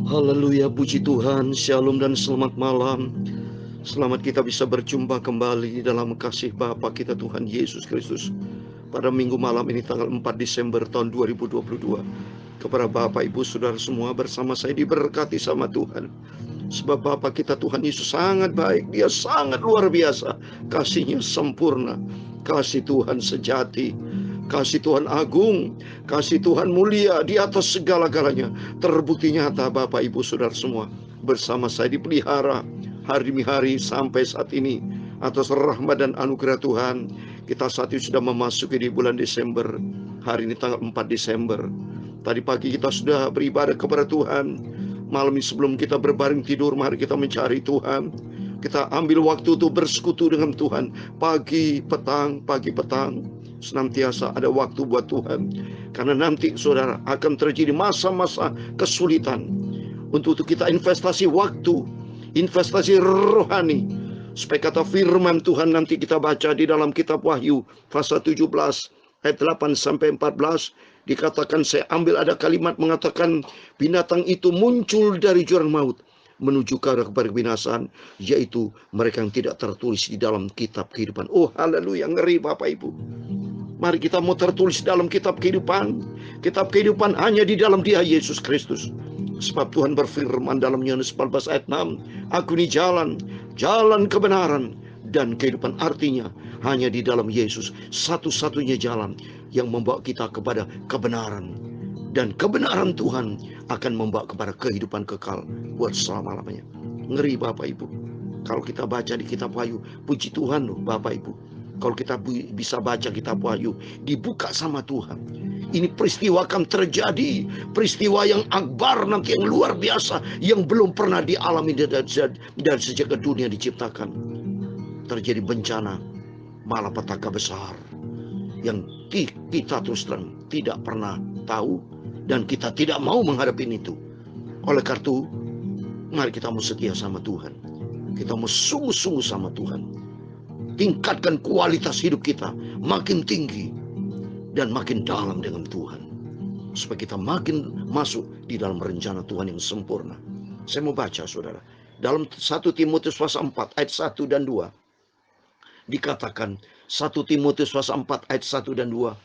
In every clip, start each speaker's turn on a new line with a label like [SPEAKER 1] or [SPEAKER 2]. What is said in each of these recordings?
[SPEAKER 1] Haleluya, puji Tuhan, shalom dan selamat malam. Selamat kita bisa berjumpa kembali dalam kasih Bapa kita Tuhan Yesus Kristus pada minggu malam ini tanggal 4 Desember tahun 2022. Kepada Bapak, Ibu, Saudara semua, bersama saya diberkati sama Tuhan. Sebab Bapa kita Tuhan Yesus sangat baik, Dia sangat luar biasa, kasih-Nya sempurna, kasih Tuhan sejati, kasih Tuhan agung, kasih Tuhan mulia di atas segala-galanya. Terbukti nyata Bapak, Ibu, Saudara semua, bersama saya dipelihara hari demi hari sampai saat ini atas rahmat dan anugerah Tuhan. Kita saat ini sudah memasuki di bulan Desember. Hari ini tanggal 4 Desember. Tadi pagi kita sudah beribadah kepada Tuhan. Malam ini sebelum kita berbaring tidur, mari kita mencari Tuhan. Kita ambil waktu untuk bersekutu dengan Tuhan. Pagi petang senantiasa ada waktu buat Tuhan. Karena nanti saudara akan terjadi masa-masa kesulitan. Untuk kita investasi waktu, investasi rohani. Supaya kata firman Tuhan nanti kita baca di dalam kitab Wahyu pasal 17 ayat 8 sampai 14. Dikatakan, saya ambil ada kalimat mengatakan binatang itu muncul dari jurang maut menuju ke arah kebinasaan, yaitu mereka yang tidak tertulis di dalam kitab kehidupan. Oh haleluya, ngeri Bapak Ibu. Mari kita mau tertulis dalam kitab kehidupan. Kitab kehidupan hanya di dalam Dia Yesus Kristus. Sebab Tuhan berfirman dalam Yohanes 14 ayat 6, aku ini jalan kebenaran dan kehidupan. Artinya hanya di dalam Yesus satu-satunya jalan yang membawa kita kepada kebenaran. Dan kebenaran Tuhan akan membawa kepada kehidupan kekal buat selama-lamanya. Ngeri Bapak Ibu. Kalau kita baca di kitab Wahyu, puji Tuhan loh Bapak Ibu. Kalau kita bisa baca kitab Wahyu, dibuka sama Tuhan. Ini peristiwa akan terjadi, peristiwa yang akbar nanti, yang luar biasa, yang belum pernah dialami dari sejak dunia diciptakan. Terjadi bencana, malapetaka besar, yang kita terus terang tidak pernah tahu, dan kita tidak mau menghadapi itu. Oleh karena itu, mari kita mau setia sama Tuhan. Kita mau sungguh-sungguh sama Tuhan. Tingkatkan kualitas hidup kita makin tinggi dan makin dalam dengan Tuhan, supaya kita makin masuk di dalam rencana Tuhan yang sempurna. Saya mau baca saudara, dalam 1 Timotius pasal 4 ayat 1 dan 2. Dikatakan 1 Timotius pasal 4 ayat 1 dan 2.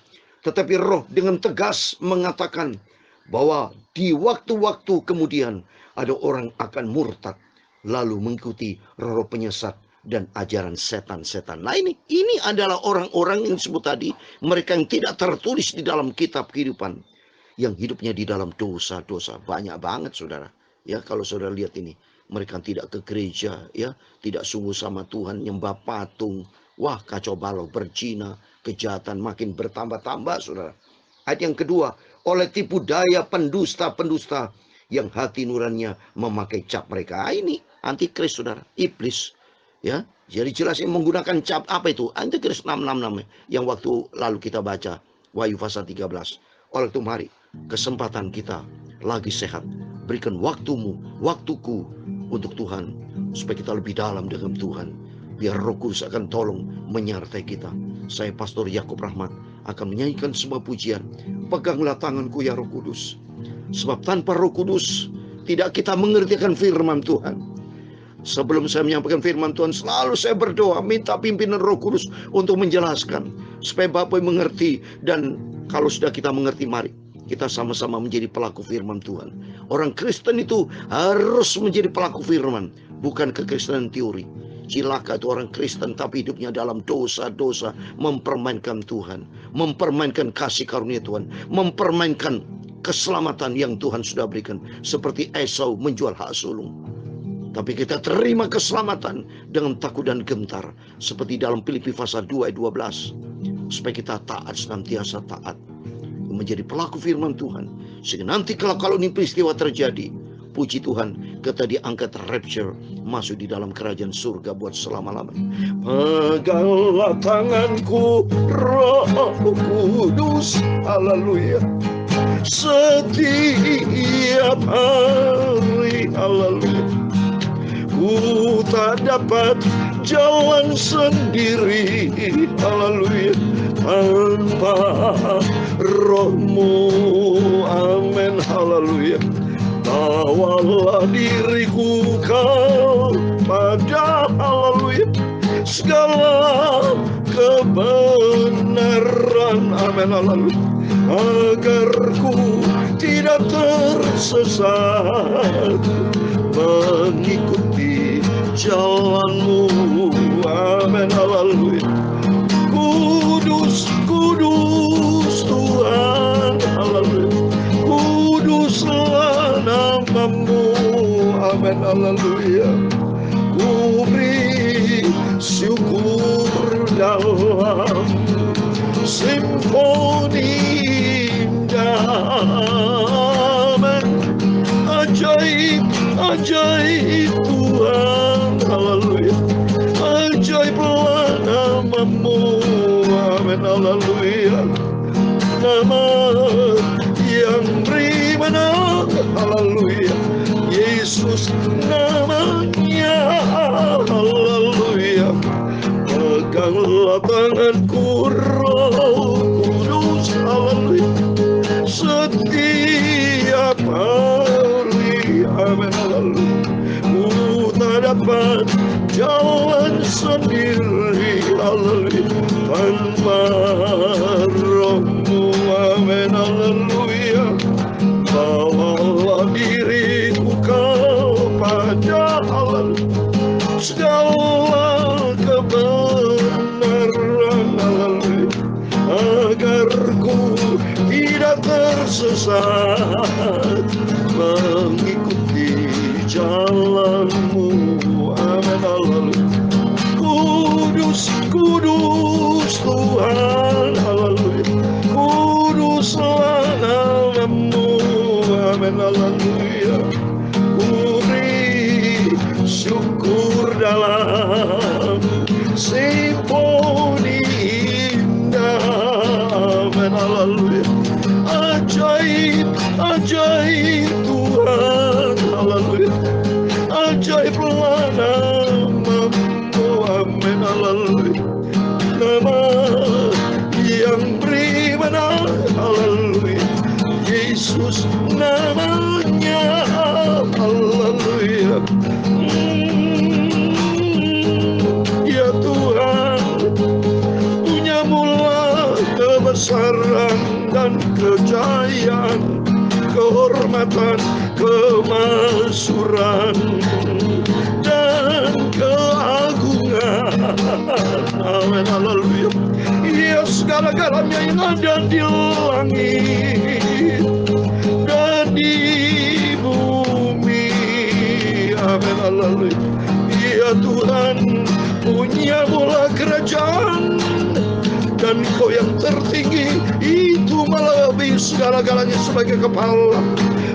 [SPEAKER 1] Tetapi Roh dengan tegas mengatakan bahwa di waktu-waktu kemudian ada orang akan murtad, lalu mengikuti roh-roh penyesat dan ajaran setan-setan. Nah ini adalah orang-orang yang disebut tadi, mereka yang tidak tertulis di dalam kitab kehidupan, yang hidupnya di dalam dosa-dosa. Banyak banget saudara. Ya, kalau saudara lihat ini, mereka tidak ke gereja, ya, tidak sungguh sama Tuhan, nyembah patung. Wah, kacau balau, berzina, kejahatan makin bertambah-tambah saudara. Ayat yang kedua, oleh tipu daya pendusta-pendusta yang hati nuraninya memakai cap mereka. Ini antikris saudara, iblis. Ya, jadi jelas yang menggunakan cap apa itu? Antikris 666 yang waktu lalu kita baca Wahyu pasal 13. Oleh itu mari, kesempatan kita lagi sehat, berikan waktuku untuk Tuhan, supaya kita lebih dalam dengan Tuhan. Biar Roh Kudus akan tolong menyertai kita. Saya Pastor Yakub Rahmat akan menyanyikan sebuah pujian. Peganglah tanganku ya Roh Kudus. Sebab tanpa Roh Kudus tidak kita mengerti akan firman Tuhan. Sebelum saya menyampaikan firman Tuhan, selalu saya berdoa, minta pimpinan Roh Kudus untuk menjelaskan, supaya Bapak mengerti. Dan kalau sudah kita mengerti, mari kita sama-sama menjadi pelaku firman Tuhan. Orang Kristen itu harus menjadi pelaku firman, bukan kekristenan teori. Cilaka itu orang Kristen tapi hidupnya dalam dosa-dosa, mempermainkan Tuhan, mempermainkan kasih karunia Tuhan, mempermainkan keselamatan yang Tuhan sudah berikan. Seperti Esau menjual hak sulung. Tapi kita terima keselamatan dengan takut dan gentar. Seperti dalam Filipi pasal 2 ayat 12. Supaya kita taat, senantiasa taat. Menjadi pelaku firman Tuhan. Sehingga nanti kalau ini peristiwa terjadi, puji Tuhan, kita diangkat rapture, masuk di dalam kerajaan surga buat selama-lamanya. Peganglah tanganku Roh Kudus, haleluya, setiap hari, haleluya. Ku tak dapat jalan sendiri, haleluya, tanpa Roh-Mu, amin, haleluya. Bawalah diriku kepada haleluya segala kebenaran, amin haleluya, agar ku tidak tersesat mengikuti jalanmu, amin haleluya. Kudus, kudus Tuhan, haleluya, kuduslah namamu, amin haleluya. Ku beri syukur dalam simfoni indah, amin. Ajaib, ajaib Tuhan, haleluya, ajaiblah namamu, amin haleluya. Nama yang beri menang, haleluya, Yesus namanya, haleluya. Peganglah tanganku Roh Kudus, haleluya, setiap hari, amin haleluya. Ku tak dapat jalan sendiri, haleluya, tanpa Rohmu, amin haleluya. Bawalah diriku kepada haleluya segala kebenaran, haleluya, agar ku tidak tersesat mengikuti jalanmu, amin haleluya. Kudus, kudus Tuhan, haleluya, kuduslah namamu, amin haleluya. Ku beri syukur dalam simfoni indah, amin haleluya. Ajaib, ajaib Tuhan, haleluya, ajaiblah namamu, amin haleluya. Nama yang beri menang, haleluya, Yesus namanya, haleluya. Ya Tuhan, punya mula kebesaran dan kejayaan, kehormatan, kemasyuran, dan keagungan, amin haleluya. Ya segala-galanya yang ada di langit dan di bumi, amin haleluya. Ya Tuhan, punya mula kerajaan, dan Kau yang tertinggi itu melebihi segala-galanya sebagai kepala.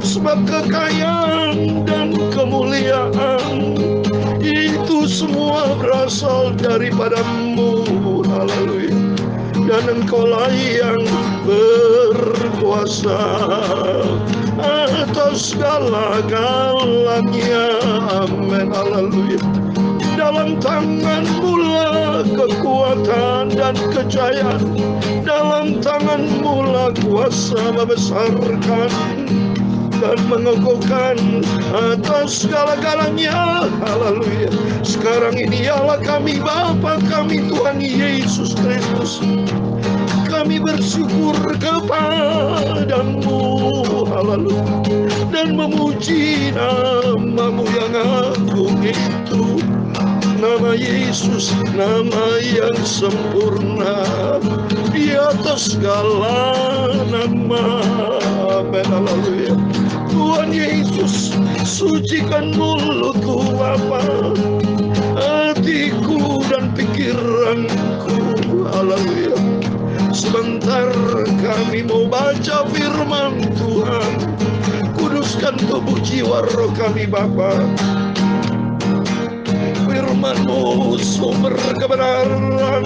[SPEAKER 1] Sebab kekayaan dan kemuliaan itu semua berasal daripada-Mu, haleluya. Dan Engkau-lah yang berkuasa atas segala-galanya, amin haleluya. Dalam tangan-Mu lah kekuatan dan kejayaan, dalam tangan-Mu lah kuasa membesarkan dan mengokohkan atas segala-galanya, haleluya. Sekarang ini Allah kami, Bapa kami, Tuhan Yesus Kristus, kami bersyukur kepada-Mu, haleluya, dan memuji nama-Mu yang agung itu. Nama Yesus, nama yang sempurna di atas segala nama, amin haleluya. Tuhan Yesus, sucikan mulutku Bapa, hatiku dan pikiranku, haleluya. Sebentar kami mau baca firman Tuhan. Kuduskan tubuh jiwa roh kami Bapa. Firman-Mu sumber kebenaran,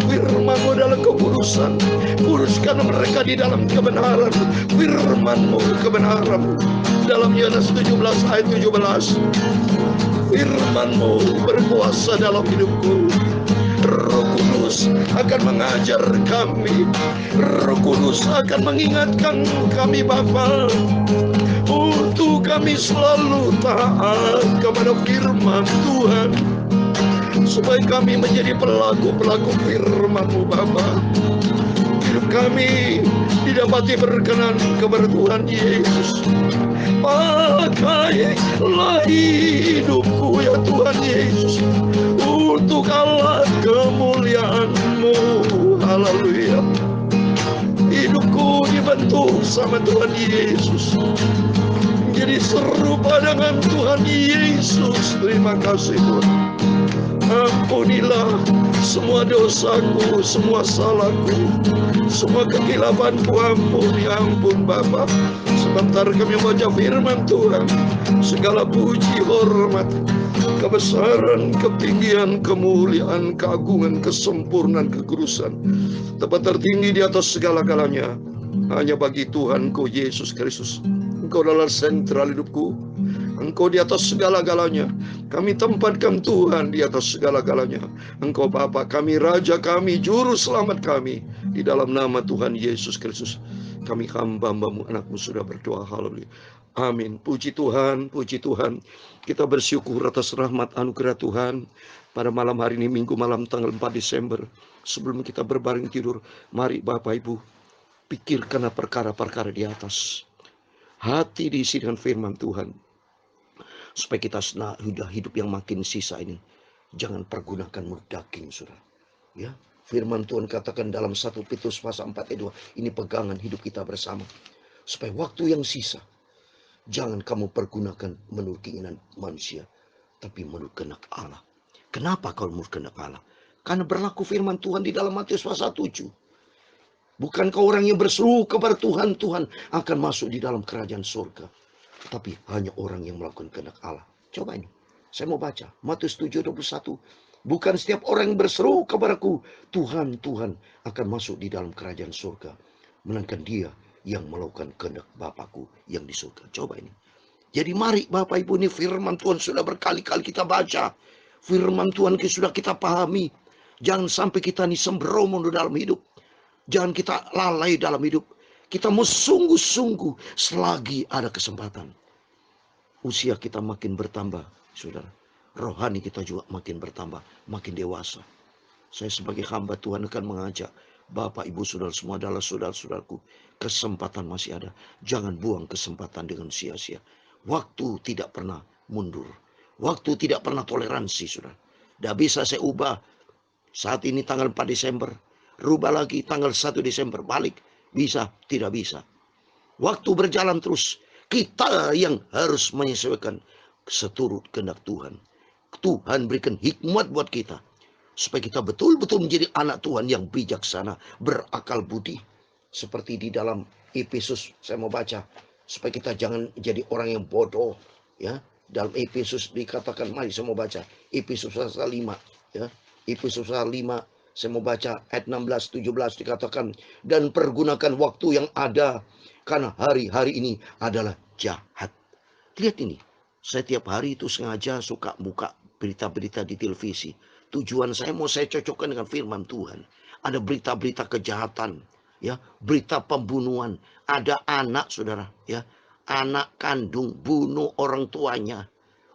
[SPEAKER 1] firman-Mu adalah kekudusan. Kuduskan mereka di dalam kebenaran. Firman-Mu kebenaran. Dalam Yohanes 17 ayat 17, firman-Mu berkuasa dalam hidupku. Roh Kudus akan mengajar kami. Roh Kudus akan mengingatkan kami Bapa untuk kami selalu taat kepada firman Tuhan, supaya kami menjadi pelaku-pelaku firman-Mu Bapa. Hidup kami didapati berkenan kepada Tuhan Yesus. Pakailah hidupku ya Tuhan Yesus, untuk Allah kemuliaan-Mu. Haleluya. Hidupku dibentuk sama Tuhan Yesus, menjadi serupa dengan Tuhan Yesus. Terima kasih Tuhan. Ampunilah semua dosaku, semua salahku, semua kekilafanku. Ampun Bapa. Sebentar kami baca firman Tuhan. Segala puji, hormat, kebesaran, ketinggian, kemuliaan, keagungan, kesempurnaan, kekudusan, tempat tertinggi di atas segala-galanya hanya bagi Tuhanku Yesus Kristus. Engkau adalah sentral hidupku. Engkau di atas segala-galanya. Kami tempatkan Tuhan di atas segala-galanya. Engkau Bapa kami, Raja kami, Juru Selamat kami. Di dalam nama Tuhan Yesus Kristus, kami hamba-Mu, anak-Mu sudah berdoa. Haleluya. Amin. Puji Tuhan, puji Tuhan. Kita bersyukur atas rahmat anugerah Tuhan. Pada malam hari ini, Minggu malam tanggal 4 Desember. Sebelum kita berbaring tidur, mari Bapak Ibu pikirkanlah perkara-perkara di atas. Hati diisi dengan firman Tuhan, supaya kita sudah hidup yang makin sisa ini jangan pergunakan mulut daging, saudara. Ya, firman Tuhan katakan dalam 1 Petrus pasal 4 ayat 2, ini pegangan hidup kita bersama. Supaya waktu yang sisa jangan kamu pergunakan menurut keinginan manusia, tapi menurut kehendak Allah. Kenapa kalau menurut kehendak Allah? Karena berlaku firman Tuhan di dalam Matius pasal 7. Bukankah orang yang berseru kepada Tuhan, Tuhan akan masuk di dalam kerajaan surga? Tapi hanya orang yang melakukan kehendak Allah. Coba ini, saya mau baca Matius 7:21. Bukan setiap orang yang berseru kepadaku, Tuhan, Tuhan, akan masuk di dalam kerajaan surga, melainkan dia yang melakukan kehendak Bapakku yang di surga. Coba ini. Jadi mari Bapak Ibu, ini firman Tuhan sudah berkali-kali kita baca. Firman Tuhan sudah kita pahami. Jangan sampai kita ini sembrono dalam hidup. Jangan kita lalai dalam hidup. Kita mau sungguh-sungguh selagi ada kesempatan. Usia kita makin bertambah, saudara. Rohani kita juga makin bertambah, makin dewasa. Saya sebagai hamba Tuhan akan mengajak Bapak, Ibu, saudara semua adalah saudara-saudaraku. Kesempatan masih ada. Jangan buang kesempatan dengan sia-sia. Waktu tidak pernah mundur. Waktu tidak pernah toleransi, saudara. Tidak bisa saya ubah. Saat ini tanggal 4 Desember. Rubah lagi tanggal 1 Desember. Balik. Bisa, tidak bisa. Waktu berjalan terus. Kita yang harus menyesuaikan seturut kehendak Tuhan. Tuhan berikan hikmat buat kita. Supaya kita betul-betul menjadi anak Tuhan yang bijaksana. Berakal budi. Seperti di dalam Efesus. Saya mau baca. Supaya kita jangan jadi orang yang bodoh. Ya, dalam Efesus dikatakan, mari saya mau baca. Efesus pasal 5. Ya, Efesus pasal 5. Saya mau baca ayat 16-17 dikatakan, dan pergunakan waktu yang ada, karena hari-hari ini adalah jahat. Lihat ini, saya tiap hari itu sengaja suka buka berita-berita di televisi. Tujuan saya mau saya cocokkan dengan firman Tuhan. Ada berita-berita kejahatan, ya, berita pembunuhan. Ada anak, saudara, ya, anak kandung bunuh orang tuanya,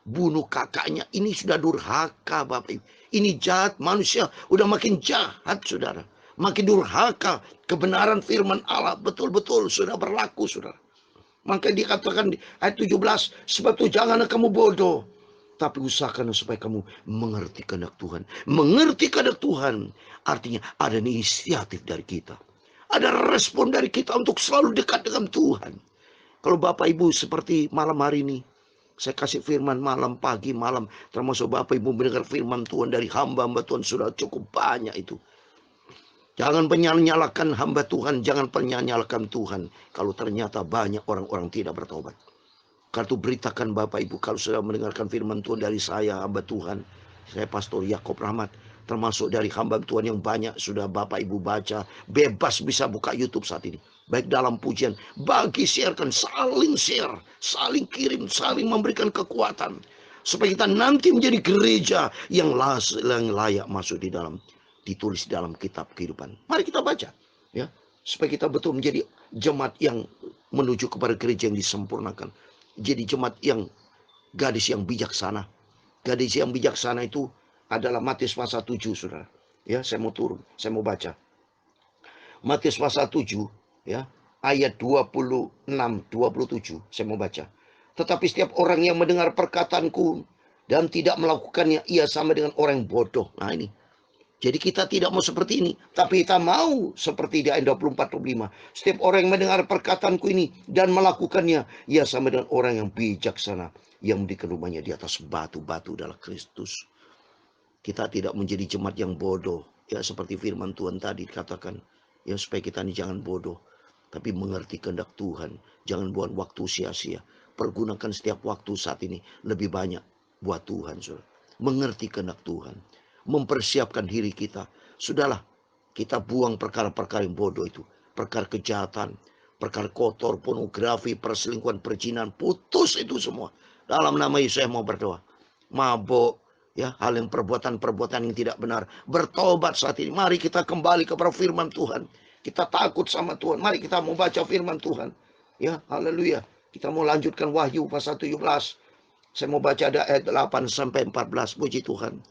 [SPEAKER 1] bunuh kakaknya. Ini sudah durhaka, Bapak Ibu. Ini jahat, manusia udah makin jahat, saudara. Makin durhaka. Kebenaran firman Allah betul-betul sudah berlaku, saudara. Maka dikatakan di ayat 17, sebab itu janganlah kamu bodoh, tapi usahakan supaya kamu mengerti kehendak Tuhan. Mengerti kehendak Tuhan artinya ada inisiatif dari kita. Ada respon dari kita untuk selalu dekat dengan Tuhan. Kalau Bapak Ibu seperti malam hari ini, saya kasih firman malam, pagi, malam. Termasuk Bapak Ibu mendengar firman Tuhan dari hamba-hamba Tuhan sudah cukup banyak itu. Jangan menyalahkan hamba Tuhan. Jangan menyalahkan Tuhan. Kalau ternyata banyak orang-orang tidak bertobat. Karena itu beritakan Bapak Ibu. Kalau sudah mendengarkan firman Tuhan dari saya, hamba Tuhan. Saya Pastor Yakob Rahmat. Termasuk dari hamba Tuhan yang banyak sudah Bapak Ibu baca. Bebas bisa buka YouTube saat ini. Baik dalam pujian, bagi sharekan, saling share, saling kirim, saling memberikan kekuatan. Supaya kita nanti menjadi gereja yang layak masuk di dalam, ditulis dalam kitab kehidupan. Mari kita baca. Ya, supaya kita betul menjadi jemaat yang menuju kepada gereja yang disempurnakan. jadi jemaat yang gadis yang bijaksana. Gadis yang bijaksana itu adalah Matius pasal 7, saudara. Ya, saya mau turun, saya mau baca. Matius pasal 7, ya, ayat 26-27, saya mau baca. Tetapi setiap orang yang mendengar perkataanku dan tidak melakukannya, ia sama dengan orang yang bodoh. Nah ini. Jadi kita tidak mau seperti ini, tapi kita mau seperti di ayat 24-25. Setiap orang yang mendengar perkataanku ini dan melakukannya, ia sama dengan orang yang bijaksana, yang mendirikan rumahnya di atas batu-batu adalah Kristus. Kita tidak menjadi jemaat yang bodoh, ya seperti firman Tuhan tadi dikatakan, ya supaya kita ini jangan bodoh, tapi mengerti kehendak Tuhan. Jangan buang waktu sia-sia. Pergunakan setiap waktu saat ini lebih banyak buat Tuhan, saudara. Mengerti kehendak Tuhan. Mempersiapkan diri kita. Sudahlah, kita buang perkara-perkara yang bodoh itu. Perkara kejahatan, perkara kotor, pornografi, perselingkuhan, perjinan. Putus itu semua. Dalam nama Yesus saya mau berdoa. Mabuk, ya, hal yang perbuatan-perbuatan yang tidak benar. Bertobat saat ini. Mari kita kembali kepada firman Tuhan. Kita takut sama Tuhan. Mari kita mau baca firman Tuhan. Ya, haleluya. Kita mau lanjutkan Wahyu pasal 17. Saya mau baca ada ayat 8-14. Puji Tuhan.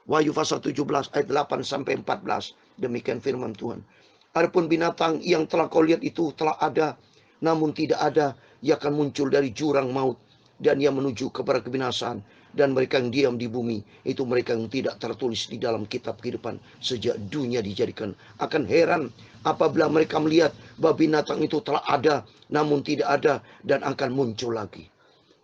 [SPEAKER 1] Wahyu pasal 17 ayat 8-14. Demikian firman Tuhan. Adapun binatang yang telah kau lihat itu telah ada, namun tidak ada. Ia akan muncul dari jurang maut, dan ia menuju kepada kebinasaan. Dan mereka yang diam di bumi, itu mereka yang tidak tertulis di dalam kitab kehidupan sejak dunia dijadikan. Akan heran apabila mereka melihat bahwa binatang itu telah ada, namun tidak ada, dan akan muncul lagi.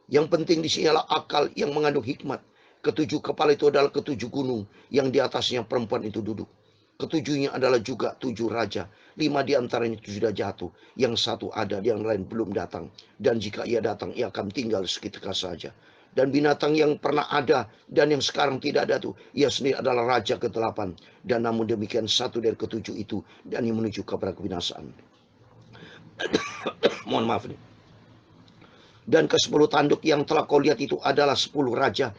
[SPEAKER 1] Yang penting di sini adalah akal yang mengandung hikmat. Ketujuh kepala itu adalah ketujuh gunung yang di atasnya perempuan itu duduk. Ketujuhnya adalah juga 7 raja. 5 di antaranya itu sudah jatuh. Yang satu ada, yang lain belum datang. Dan jika ia datang, ia akan tinggal seketika saja. Dan binatang yang pernah ada dan yang sekarang tidak ada tuh, ia sendiri adalah raja ke-8. Dan namun demikian satu dari ketujuh itu, dan ia menuju kepada kebinasaan. Mohon maaf nih. Dan ke-10 tanduk yang telah kau lihat itu adalah 10 raja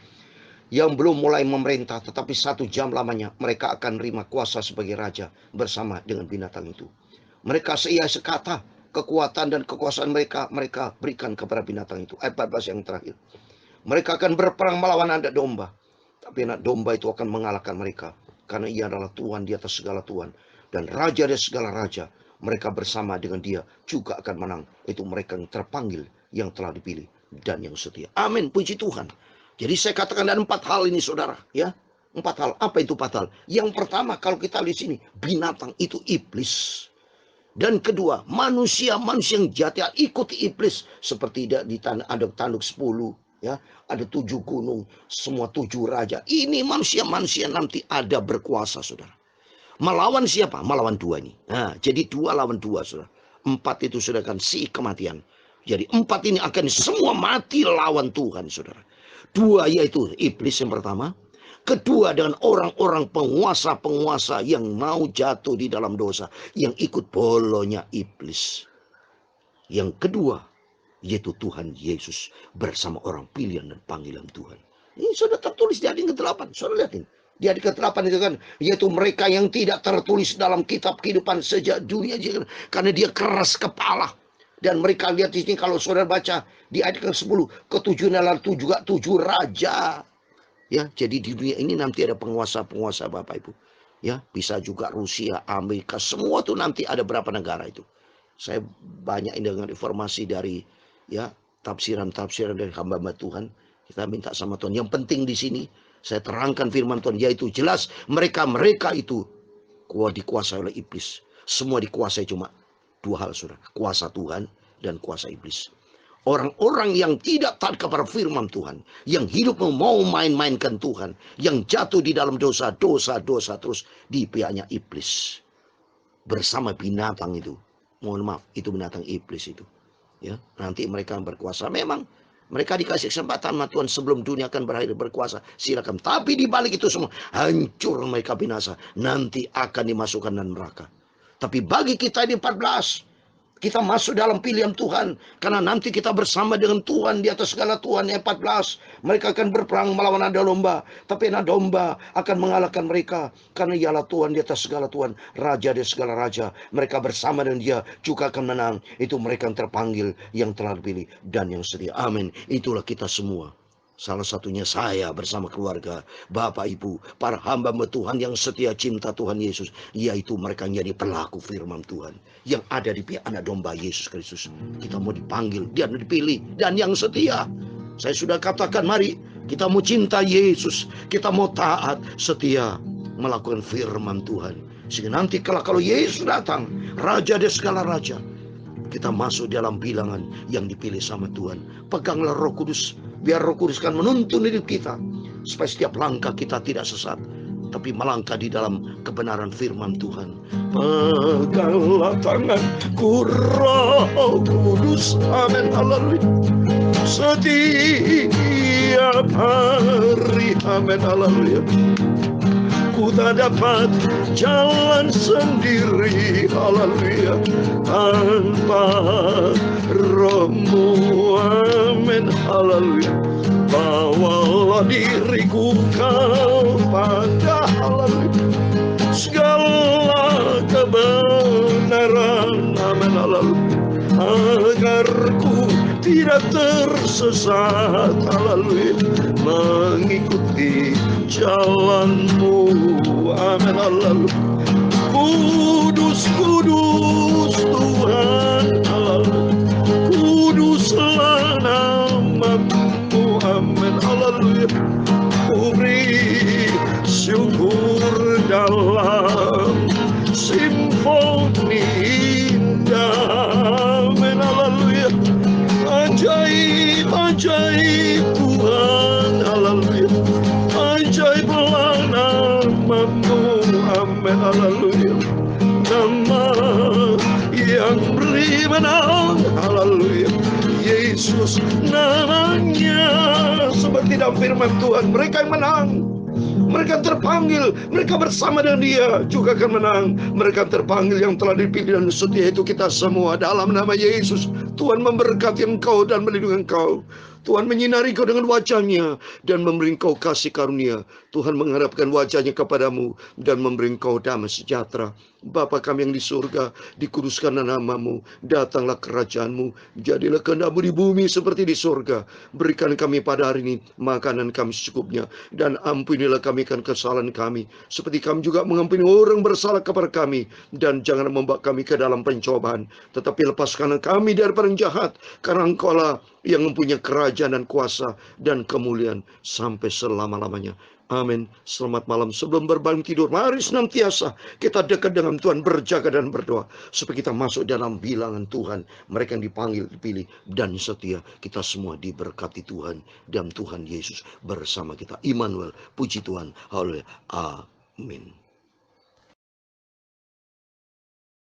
[SPEAKER 1] yang belum mulai memerintah, tetapi 1 jam lamanya mereka akan menerima kuasa sebagai raja bersama dengan binatang itu. Mereka sekata kekuatan dan kekuasaan mereka berikan kepada binatang itu. Ayat 14 yang terakhir. Mereka akan berperang melawan anak domba, tapi anak domba itu akan mengalahkan mereka, karena ia adalah Tuhan di atas segala Tuhan dan raja dari segala raja. Mereka bersama dengan dia juga akan menang. Itu mereka yang terpanggil, yang telah dipilih, dan yang setia. Amin, puji Tuhan. Jadi saya katakan ada 4 hal ini, saudara, ya. 4 hal. Apa itu 4 hal? Yang pertama, kalau kita lihat sini, binatang itu iblis. Dan kedua, manusia yang jati ikuti iblis. Seperti ada tanduk 10, ya. Ada 7 gunung, semua 7 raja. Ini manusia nanti ada berkuasa, saudara. Melawan siapa? Melawan 2 ini. Nah, jadi 2 lawan 2, saudara. 4 itu sudah kan si kematian. Jadi 4 ini akan semua mati lawan Tuhan, saudara. 2 yaitu iblis yang pertama. Kedua dengan orang-orang penguasa-penguasa yang mau jatuh di dalam dosa, yang ikut bolonya iblis. Yang kedua yaitu Tuhan Yesus bersama orang pilihan dan panggilan Tuhan. Ini sudah tertulis di ayat ke-8. Saudara lihat ini. Di ayat ke-8 itu kan, yaitu mereka yang tidak tertulis dalam kitab kehidupan sejak dunia, karena dia keras kepala. Dan mereka lihat di sini, kalau saudara baca di ayat ke-10, ke-7 adalah juga 7 raja. Ya, jadi di dunia ini nanti ada penguasa-penguasa Bapak Ibu. Ya, bisa juga Rusia, Amerika, semua tuh nanti ada berapa negara itu. Saya banyak dengan informasi dari ya tafsiran-tafsiran dari hamba-hamba Tuhan. Kita minta sama Tuhan. Yang penting di sini saya terangkan firman Tuhan, yaitu jelas mereka itu dikuasai oleh iblis. Semua dikuasai cuma 2 hal, saudara. Kuasa Tuhan dan kuasa iblis. Orang-orang yang tidak taat kepada firman Tuhan, yang hidup mau main-mainkan Tuhan, yang jatuh di dalam dosa terus di pihaknya iblis. Bersama binatang itu. Mohon maaf, itu binatang iblis itu. Ya, nanti mereka berkuasa. Memang mereka dikasih kesempatan sama Tuhan sebelum dunia akan berakhir berkuasa. Silakan. Tapi di balik itu semua hancur, mereka binasa. Nanti akan dimasukkan dalam neraka. Tapi bagi kita ini 14, Kita masuk dalam pilihan Tuhan. Karena nanti kita bersama dengan Tuhan di atas segala Tuhan. Yang 14. Mereka akan berperang melawan naga domba. Tapi naga domba akan mengalahkan mereka. Karena ialah Tuhan di atas segala Tuhan. Raja di segala raja. Mereka bersama dengan dia juga akan menang. Itu mereka yang terpanggil, yang telah dipilih, dan yang setia. Amin. Itulah kita semua. Salah satunya saya bersama keluarga, Bapak Ibu, para hamba Tuhan yang setia cinta Tuhan Yesus. Yaitu mereka yang jadi pelaku firman Tuhan. Yang ada di pihak anak domba Yesus Kristus. Kita mau dipanggil, dia dipilih, dan yang setia. Saya sudah katakan, mari kita mau cinta Yesus. Kita mau taat, setia, melakukan firman Tuhan. Sehingga nanti kalau Yesus datang, Raja dari segala raja, kita masuk dalam bilangan yang dipilih sama Tuhan. Peganglah Roh Kudus. Biar Roh Kudus kan menuntun hidup kita. Supaya setiap langkah kita tidak sesat. Tapi melangkah di dalam kebenaran firman Tuhan. Peganglah tanganku Roh Kudus. Amin. Haleluya. Setiap hari. Amin. Haleluya. Ku tak dapat jalan sendiri. Haleluya. Tanpa Roh-Mu. Amin. Haleluya. Bawalah diriku kepada haleluya segala kebenaran. Amin. Haleluya. Agar ku tidak tersesat. Haleluya. Mengikuti jalan-Mu. Amin. Haleluya. Kudus, kudus Tuhan. Haleluya. Kuduslah nama-Mu. Amin. Haleluya. Ku beri syukur dalam simfoni indah. Amin. Haleluya. Ajaib, ajaib Tuhan. Haleluya. Ajaiblah nama-Mu. Amin. Haleluya. Nama yang beri menang. Haleluya. Yesus namanya. Seperti dalam firman Tuhan, mereka yang menang, mereka terpanggil, mereka bersama dengan dia juga akan menang. Mereka terpanggil yang telah dipilih dan setia, itu kita semua dalam nama Yesus. Tuhan memberkati engkau dan melindungi engkau. Tuhan menyinari kau dengan wajah-Nya dan memberi kau kasih karunia. Tuhan mengharapkan wajah-Nya kepadamu dan memberi kau damai sejahtera. Bapa kami yang di surga, dikuduskanlah nama-Mu, datanglah kerajaan-Mu, jadilah kehendak-Mu di bumi seperti di surga. Berikan kami pada hari ini makanan kami secukupnya, dan ampunilah kami kan kesalahan kami, seperti kami juga mengampuni orang bersalah kepada kami. Dan jangan membawa kami ke dalam pencobaan, tetapi lepaskanlah kami daripada yang jahat, karena Engkau-lah yang mempunyai kerajaan dan kuasa dan kemuliaan sampai selama-lamanya. Amin. Selamat malam. Sebelum berbangun tidur, mari senantiasa kita dekat dengan Tuhan, berjaga dan berdoa, supaya kita masuk dalam bilangan Tuhan, mereka yang dipanggil, dipilih, dan setia. Kita semua diberkati Tuhan, dan Tuhan Yesus bersama kita. Immanuel, puji Tuhan. Haleluya. Amin.